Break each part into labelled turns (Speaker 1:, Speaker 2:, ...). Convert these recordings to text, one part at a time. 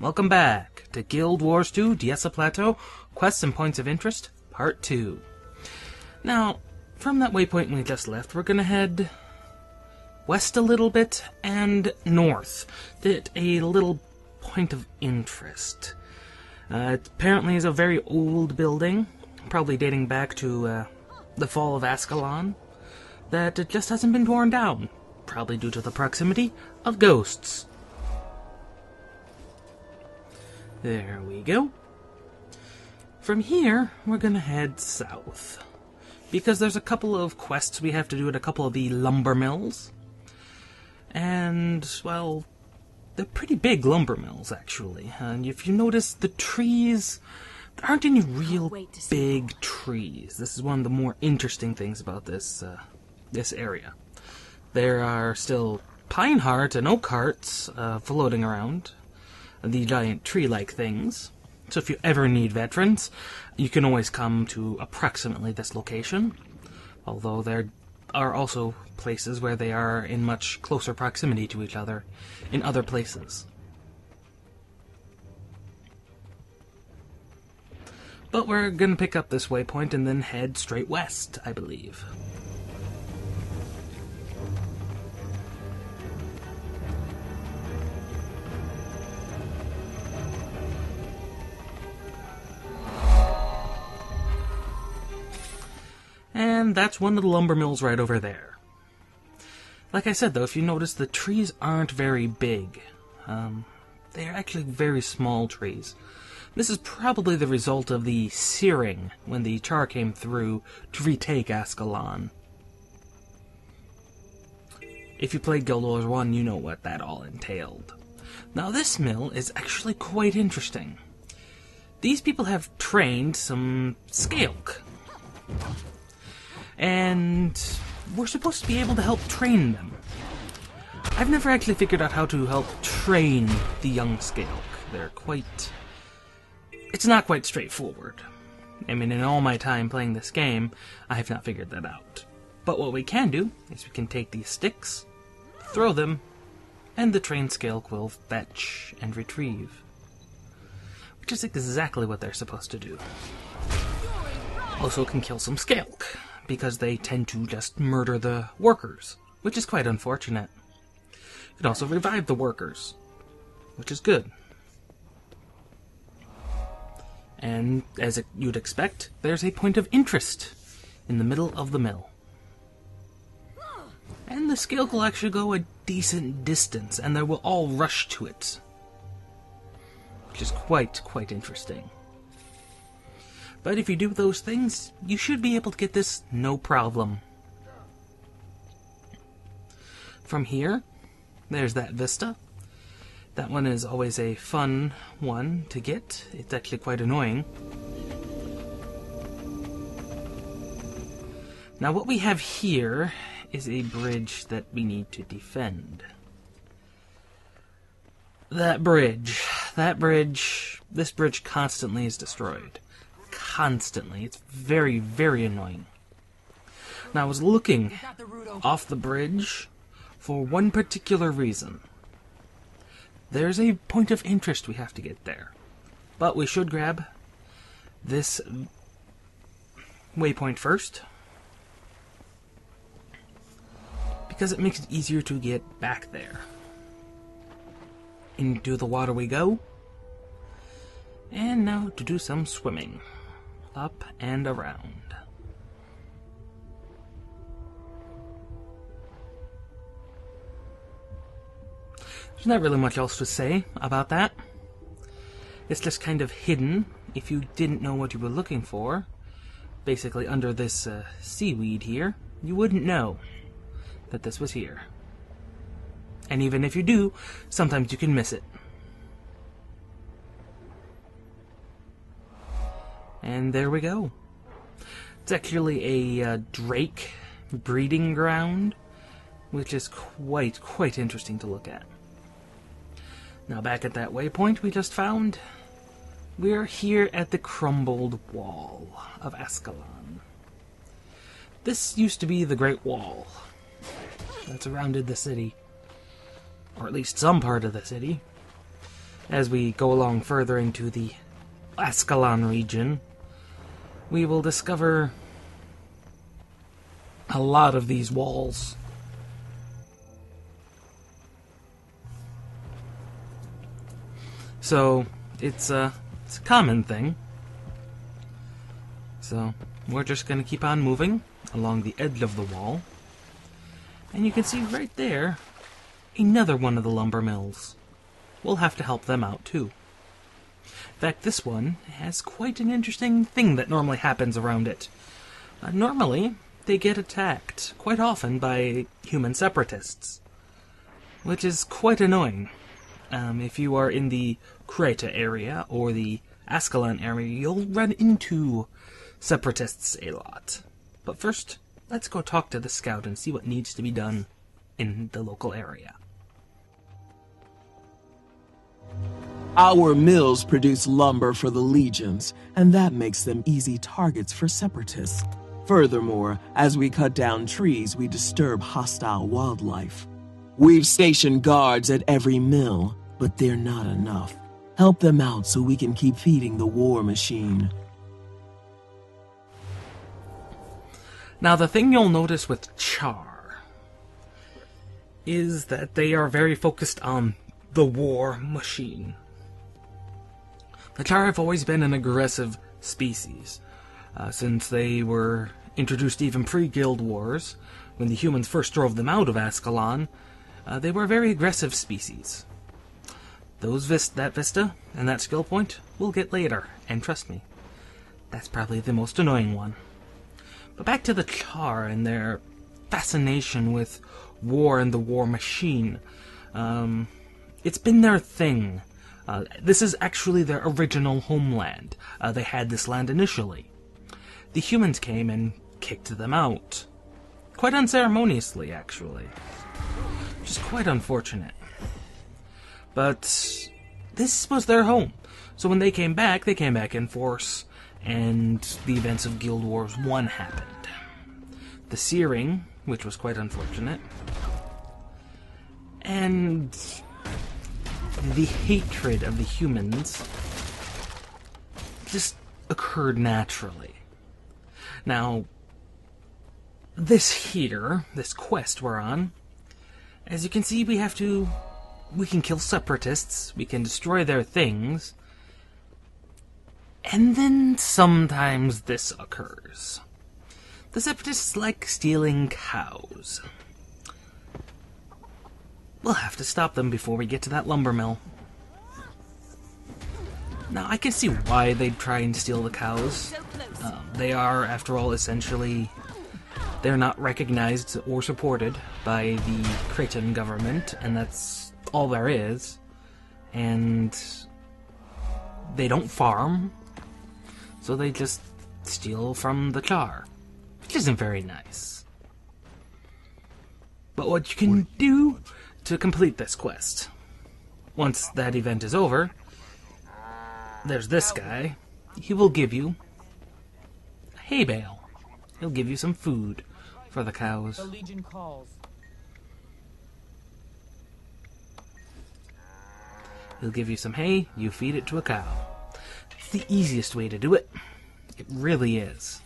Speaker 1: Welcome back to Guild Wars 2 Diessa Plateau, Quests and Points of Interest, Part 2. Now, from that waypoint we just left, we're going to head west a little bit and north. At a little point of interest. It apparently is a very old building, probably dating back to the fall of Ascalon, that it just hasn't been torn down, probably due to the proximity of ghosts. There we go. From here, we're going to head south, because there's a couple of quests we have to do at a couple of the lumber mills. And, well, they're pretty big lumber mills, actually. And if you notice, the trees, there aren't any real big trees. This is one of the more interesting things about this area. There are still pine heart and oak hearts floating around, the giant tree-like things. So if you ever need veterans, you can always come to approximately this location. Although there are also places where they are in much closer proximity to each other in other places. But we're going to pick up this waypoint and then head straight west, I believe. And that's one of the lumber mills right over there. Like I said, though, if you notice, the trees aren't very big. They're actually very small trees. This is probably the result of the searing when the Charr came through to retake Ascalon. If you played Guild Wars 1, you know what that all entailed. Now, this mill is actually quite interesting. These people have trained some Scalc. And we're supposed to be able to help train them. I've never actually figured out how to help train the young Scalc. They're quite... It's not quite straightforward. I mean, in all my time playing this game, I have not figured that out. But what we can do is we can take these sticks, throw them, and the trained Scalc will fetch and retrieve. Which is exactly what they're supposed to do. Also can kill some Scalc, because they tend to just murder the workers, which is quite unfortunate. You can also revive the workers, which is good. And, as you'd expect, there's a point of interest in the middle of the mill. And the Scalc will actually go a decent distance, and they will all rush to it. Which is quite interesting. But if you do those things, you should be able to get this no problem. From here, there's that vista. That one is always a fun one to get. It's actually quite annoying. Now what we have here is a bridge that we need to defend. This bridge constantly is destroyed. Constantly. It's very, very annoying. Now I was looking off the bridge for one particular reason. There's a point of interest we have to get there. But we should grab this waypoint first, because it makes it easier to get back there. Into the water we go. And now to do some swimming. Up and around. There's not really much else to say about that. It's just kind of hidden if you didn't know what you were looking for. Basically under this seaweed here, you wouldn't know that this was here. And even if you do, sometimes you can miss it. And there we go. It's actually a drake breeding ground, which is quite interesting to look at. Now back at that waypoint we just found, we're here at the crumbled wall of Ascalon. This used to be the Great Wall that surrounded the city, or at least some part of the city. as we go along further into the Ascalon region, we will discover a lot of these walls. So, it's a common thing. So, we're just going to keep on moving along the edge of the wall. And you can see right there, another one of the lumber mills. We'll have to help them out too. In fact, this one has quite an interesting thing that normally happens around it. Normally, they get attacked quite often by human separatists, which is quite annoying. If you are in the Creta area or the Ascalon area, you'll run into separatists a lot. But first, let's go talk to the scout and see what needs to be done in the local area.
Speaker 2: Our mills produce lumber for the legions, and that makes them easy targets for separatists. Furthermore, as we cut down trees, we disturb hostile wildlife. We've stationed guards at every mill, but they're not enough. Help them out so we can keep feeding the war machine.
Speaker 1: Now, the thing you'll notice with Charr is that they are very focused on the war machine. The Charr have always been an aggressive species, since they were introduced even pre-Guild Wars. When the humans first drove them out of Ascalon, they were a very aggressive species. That Vista and that skill point we'll get later, and trust me, that's probably the most annoying one. But back to the Charr and their fascination with war and the war machine. It's been their thing. This is actually their original homeland. They had this land initially. The humans came and kicked them out. Quite unceremoniously, actually. Which is quite unfortunate. But this was their home. So when they came back in force, and the events of Guild Wars 1 happened. The searing, which was quite unfortunate, and the hatred of the humans just occurred naturally. Now, this quest we're on, as you can see, we can kill separatists, we can destroy their things, and then sometimes this occurs. The separatists like stealing cows. We'll have to stop them before we get to that lumber mill. Now, I can see why they'd try and steal the cows. They are, after all, essentially... They're not recognized or supported by the Cretan government, and that's all there is. And they don't farm, so they just steal from the Charr, which isn't very nice. But what you can do to complete this quest, once that event is over, there's this guy. He will give you a hay bale. He'll give you some food for the cows.
Speaker 3: The Legion calls.
Speaker 1: He'll give you some hay, you feed it to a cow. It's the easiest way to do it. It really is.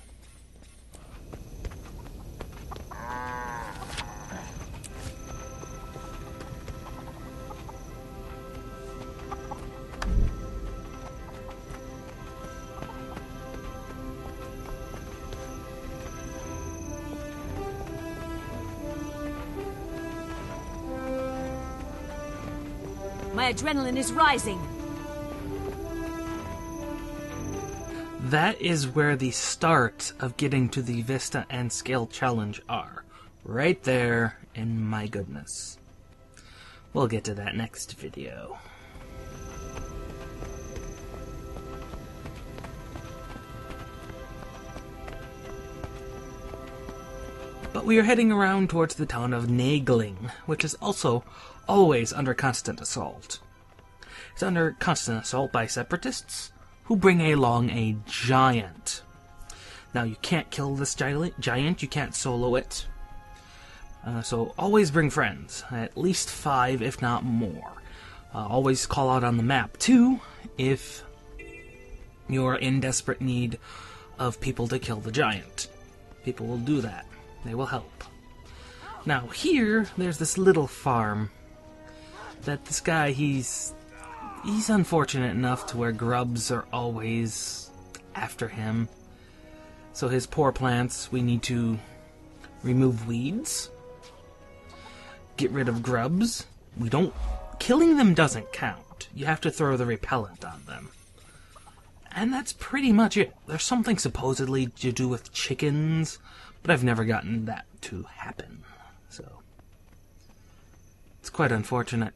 Speaker 4: My adrenaline is rising.
Speaker 1: That is where the start of getting to the Vista and Scale Challenge are. Right there, and my goodness. We'll get to that next video. But we are heading around towards the town of Nagling, which is also always under constant assault. It's under constant assault by separatists, who bring along a giant. Now, you can't kill this giant, you can't solo it. So always bring friends, at least 5, if not more. Always call out on the map, too, if you're in desperate need of people to kill the giant. People will do that. They will help. Now, here, there's this little farm that this guy, he's unfortunate enough to where grubs are always after him. So his poor plants, we need to remove weeds, get rid of grubs. Killing them doesn't count. You have to throw the repellent on them. And that's pretty much it. There's something supposedly to do with chickens, but I've never gotten that to happen. So, it's quite unfortunate.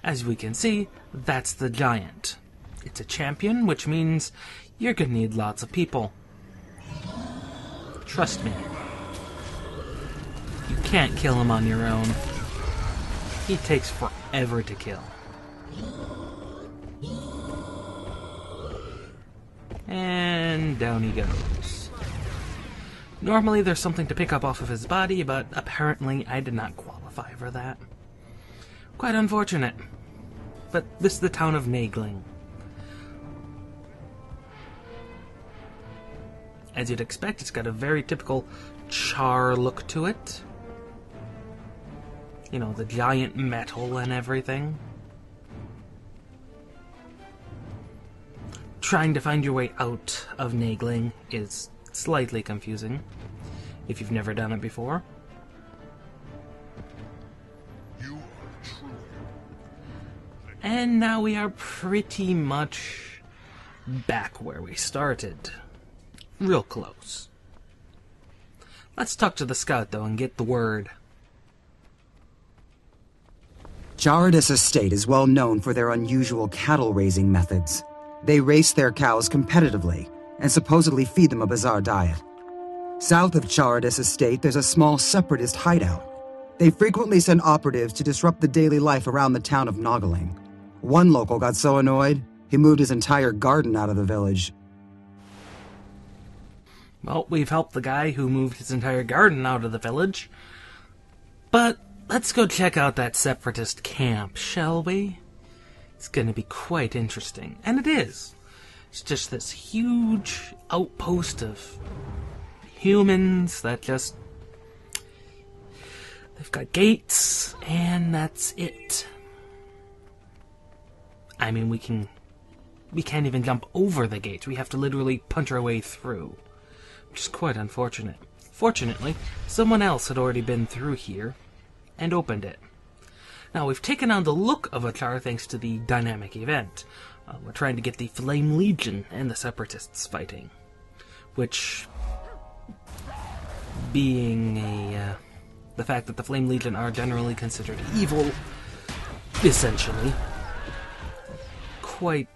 Speaker 1: As we can see, that's the giant. It's a champion, which means you're gonna need lots of people. Trust me. You can't kill him on your own. He takes forever to kill. And down he goes. Normally there's something to pick up off of his body, but apparently I did not qualify for that. Quite unfortunate. But this is the town of Nagling. As you'd expect, it's got a very typical Charr look to it. You know, the giant metal and everything. Trying to find your way out of Nagling is slightly confusing, if you've never done it before. And now we are pretty much back where we started. Real close. Let's talk to the scout, though, and get the word.
Speaker 3: Separatist estate is well known for their unusual cattle-raising methods. They race their cows competitively, and supposedly feed them a bizarre diet. South of Separatist estate, there's a small Separatist hideout. They frequently send operatives to disrupt the daily life around the town of Nagling. One local got so annoyed, he moved his entire garden out of the village.
Speaker 1: Well, we've helped the guy who moved his entire garden out of the village. But let's go check out that Separatist camp, shall we? It's going to be quite interesting. And it is. It's just this huge outpost of humans that just... they've got gates, and that's it. I mean, we can't even jump over the gates. We have to literally punch our way through. Which is quite unfortunate. Fortunately, someone else had already been through here and opened it. Now, we've taken on the look of a Charr thanks to the dynamic event. We're trying to get the Flame Legion and the Separatists fighting. Which, being the fact that the Flame Legion are generally considered evil, essentially, quite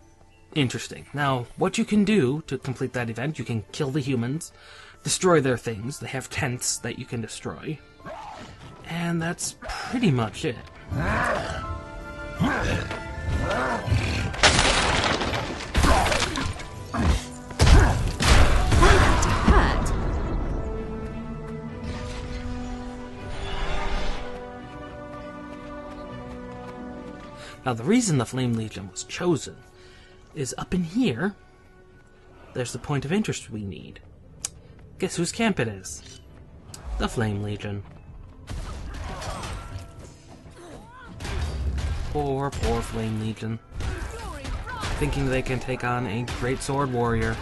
Speaker 1: interesting. Now, what you can do to complete that event, you can kill the humans, destroy their things. They have tents that you can destroy. And that's pretty much it. Now, the reason the Flame Legion was chosen is up in here, there's the point of interest we need. Guess whose camp it is? The Flame Legion. Poor Flame Legion. Thinking they can take on a great sword warrior.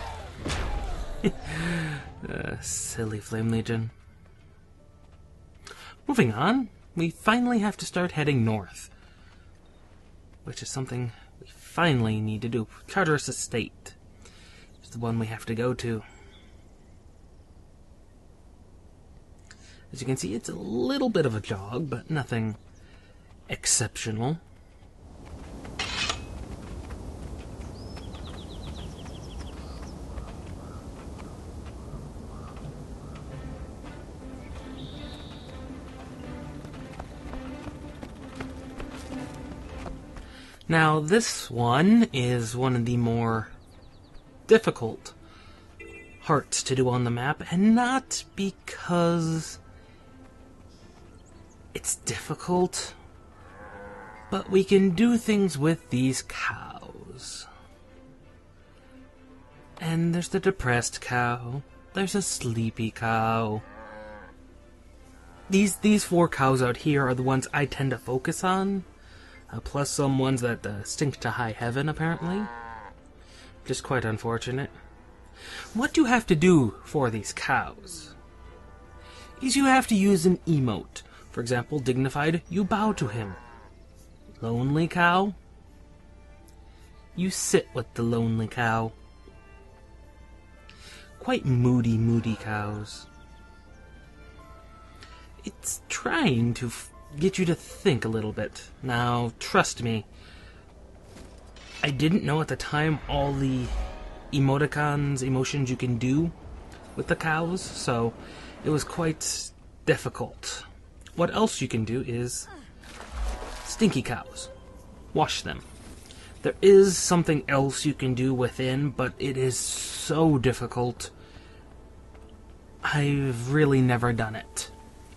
Speaker 1: Silly Flame Legion. Moving on, we finally have to start heading north. Which is something we finally need to do. Charter's estate is the one we have to go to. As you can see, it's a little bit of a jog, but nothing exceptional. Now, this one is one of the more difficult hearts to do on the map, and not because it's difficult. But we can do things with these cows. And there's the depressed cow. There's a sleepy cow. These 4 cows out here are the ones I tend to focus on. Plus some ones that stink to high heaven, apparently. Just quite unfortunate. What you have to do for these cows is you have to use an emote. For example, dignified, you bow to him. Lonely cow, you sit with the lonely cow. Quite moody cows. It's trying to get you to think a little bit. Now, trust me, I didn't know at the time all the emotions you can do with the cows, so it was quite difficult. What else you can do is stinky cows. Wash them. There is something else you can do within, but it is so difficult. I've really never done it,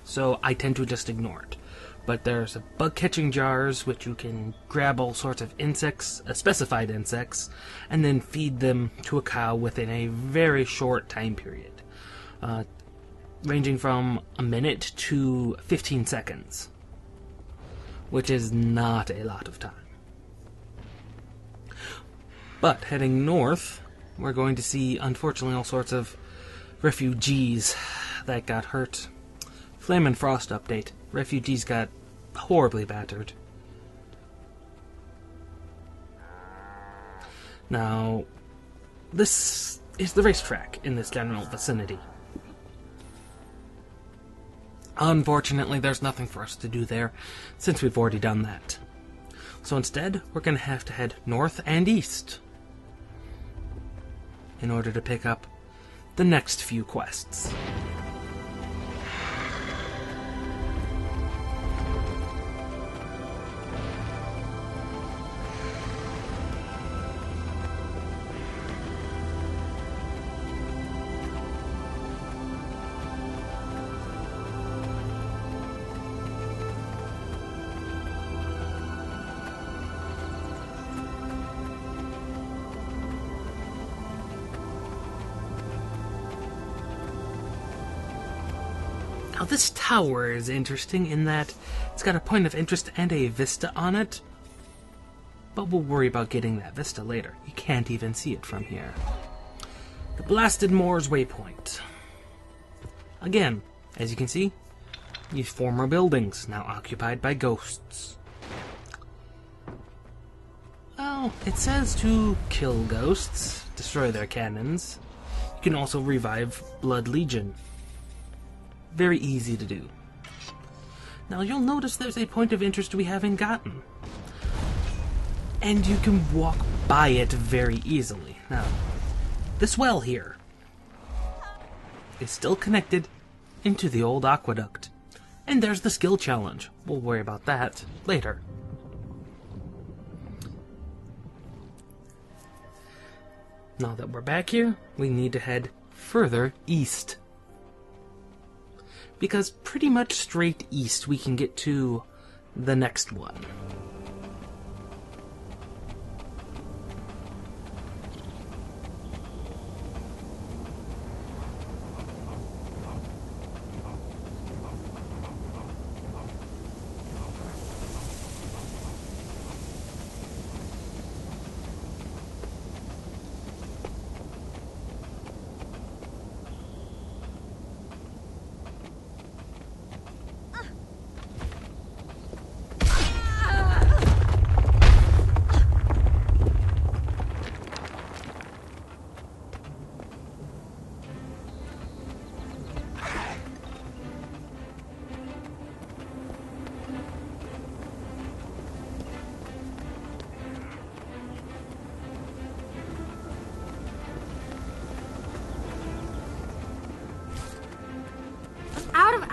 Speaker 1: so I tend to just ignore it. But there's bug catching jars, which you can grab all sorts of insects, specified insects, and then feed them to a cow within a very short time period, ranging from a minute to 15 seconds, which is not a lot of time. But heading north, we're going to see, unfortunately, all sorts of refugees that got hurt. Flame and Frost update. Refugees got horribly battered. Now, this is the racetrack in this general vicinity. Unfortunately, there's nothing for us to do there, since we've already done that. So instead, we're going to have to head north and east in order to pick up the next few quests. Now this tower is interesting in that it's got a point of interest and a vista on it, but we'll worry about getting that vista later. You can't even see it from here. The Blasted Moors Waypoint. Again, as you can see, these former buildings now occupied by ghosts. Well, it says to kill ghosts, destroy their cannons. You can also revive Blood Legion. Very easy to do. Now you'll notice there's a point of interest we haven't gotten. And you can walk by it very easily. Now, this well here is still connected into the old aqueduct. And there's the skill challenge. We'll worry about that later. Now that we're back here, we need to head further east. Because pretty much straight east we can get to the next one.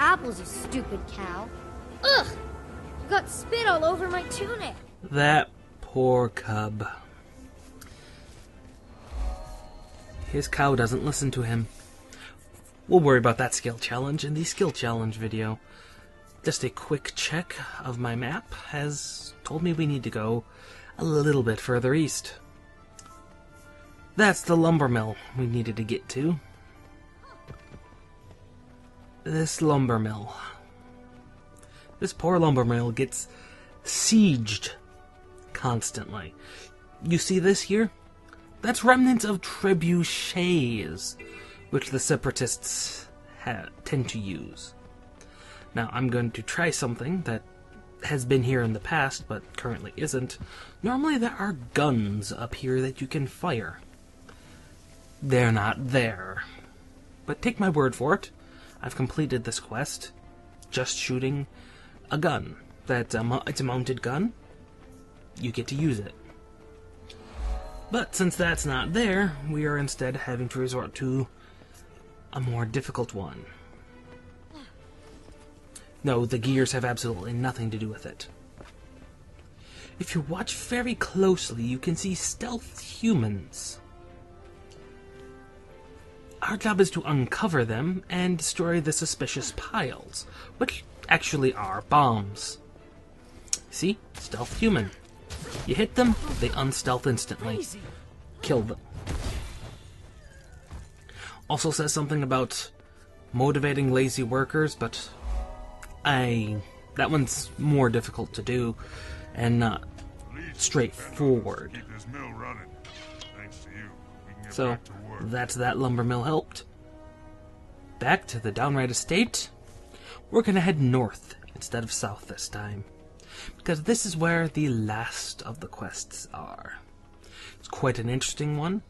Speaker 5: Apples, you stupid cow. Ugh! Got spit all over my tunic.
Speaker 1: That poor cub. His cow doesn't listen to him. We'll worry about that skill challenge in the skill challenge video. just a quick check of my map has told me we need to go a little bit further east. That's the lumber mill we needed to get to. This lumber mill. This poor lumber mill gets sieged constantly. You see this here? That's remnants of trebuchets, which the Separatists tend to use. Now, I'm going to try something that has been here in the past, but currently isn't. Normally there are guns up here that you can fire. They're not there. But take my word for it, I've completed this quest just shooting a gun. It's a mounted gun. You get to use it. But since that's not there, we are instead having to resort to a more difficult one. No, the gears have absolutely nothing to do with it. If you watch very closely, you can see stealth humans. Our job is to uncover them and destroy the suspicious piles, which actually are bombs. See? Stealth human. You hit them, they unstealth instantly. Kill them. Also says something about motivating lazy workers, but that one's more difficult to do and not straightforward. So, that's that lumber mill helped. Back to the downright estate. We're gonna head north instead of south this time, because this is where the last of the quests are. It's quite an interesting one.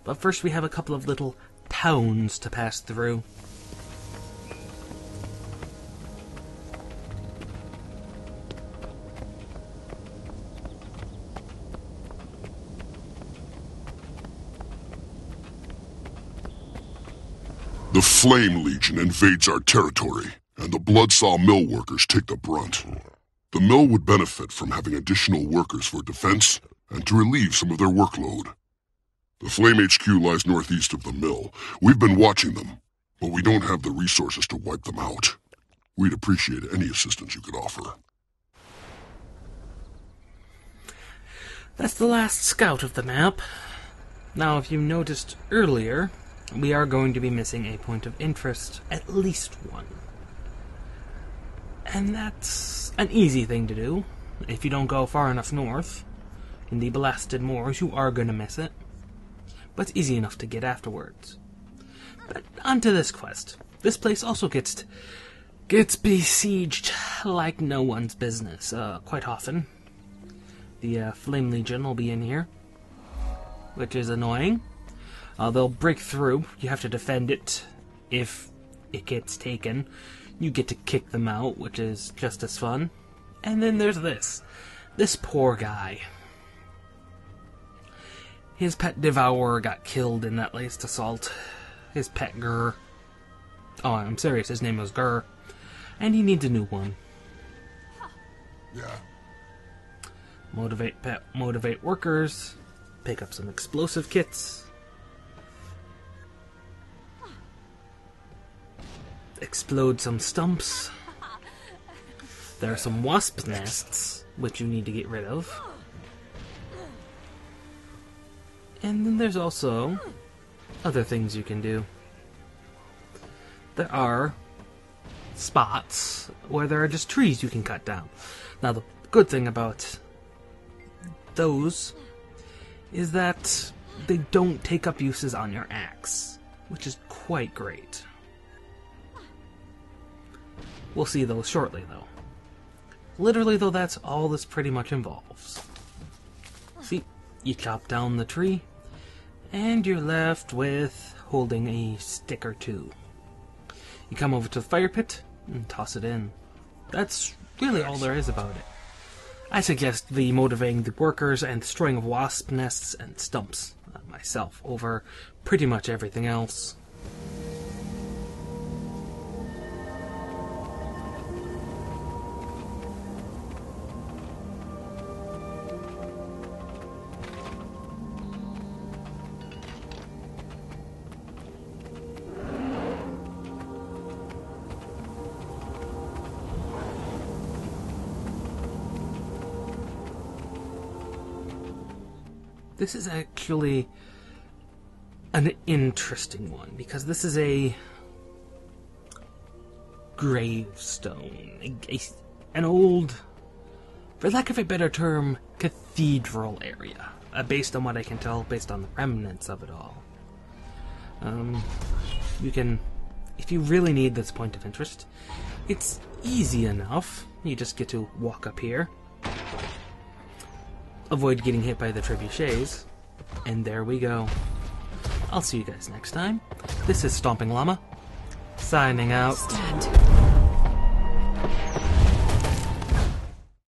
Speaker 1: But first we have a couple of little towns to pass through.
Speaker 6: The Flame Legion invades our territory, and the Bloodsaw mill workers take the brunt. The mill would benefit from having additional workers for defense and to relieve some of their workload. The Flame HQ lies northeast of the mill. We've been watching them, but we don't have the resources to wipe them out. We'd appreciate any assistance you could offer.
Speaker 1: That's the last scout of the map. Now, if you noticed earlier, we are going to be missing a point of interest, at least one. And that's an easy thing to do. If you don't go far enough north, in the blasted moors, you are going to miss it. But it's easy enough to get afterwards. But onto this quest. This place also gets besieged like no one's business, quite often. The Flame Legion will be in here, which is annoying. They'll break through. You have to defend it. If it gets taken, you get to kick them out, which is just as fun. And then there's this. This poor guy. His pet devourer got killed in that latest assault. His pet Grr. Oh, I'm serious. His name was Grr. And he needs a new one.
Speaker 6: Yeah.
Speaker 1: Motivate workers. Pick up some explosive kits. Explode some stumps. There are some wasp nests, which you need to get rid of. And then there's also other things you can do. There are spots where there are just trees you can cut down. Now, the good thing about those is that they don't take up uses on your axe, which is quite great. We'll see those shortly, though. Literally, though, that's all this pretty much involves. See, you chop down the tree, and you're left with holding a stick or two. You come over to the fire pit and toss it in. That's really all there is about it. I suggest the motivating the workers and destroying of wasp nests and stumps myself over pretty much everything else. This is actually an interesting one, because this is a gravestone. An old, for lack of a better term, cathedral area. Based on what I can tell, based on the remnants of it all. You can, if you really need this point of interest, it's easy enough. You just get to walk up here, avoid getting hit by the trebuchets, and there we go. I'll see you guys next time. This is Stomping Llama, signing out.
Speaker 4: Stand.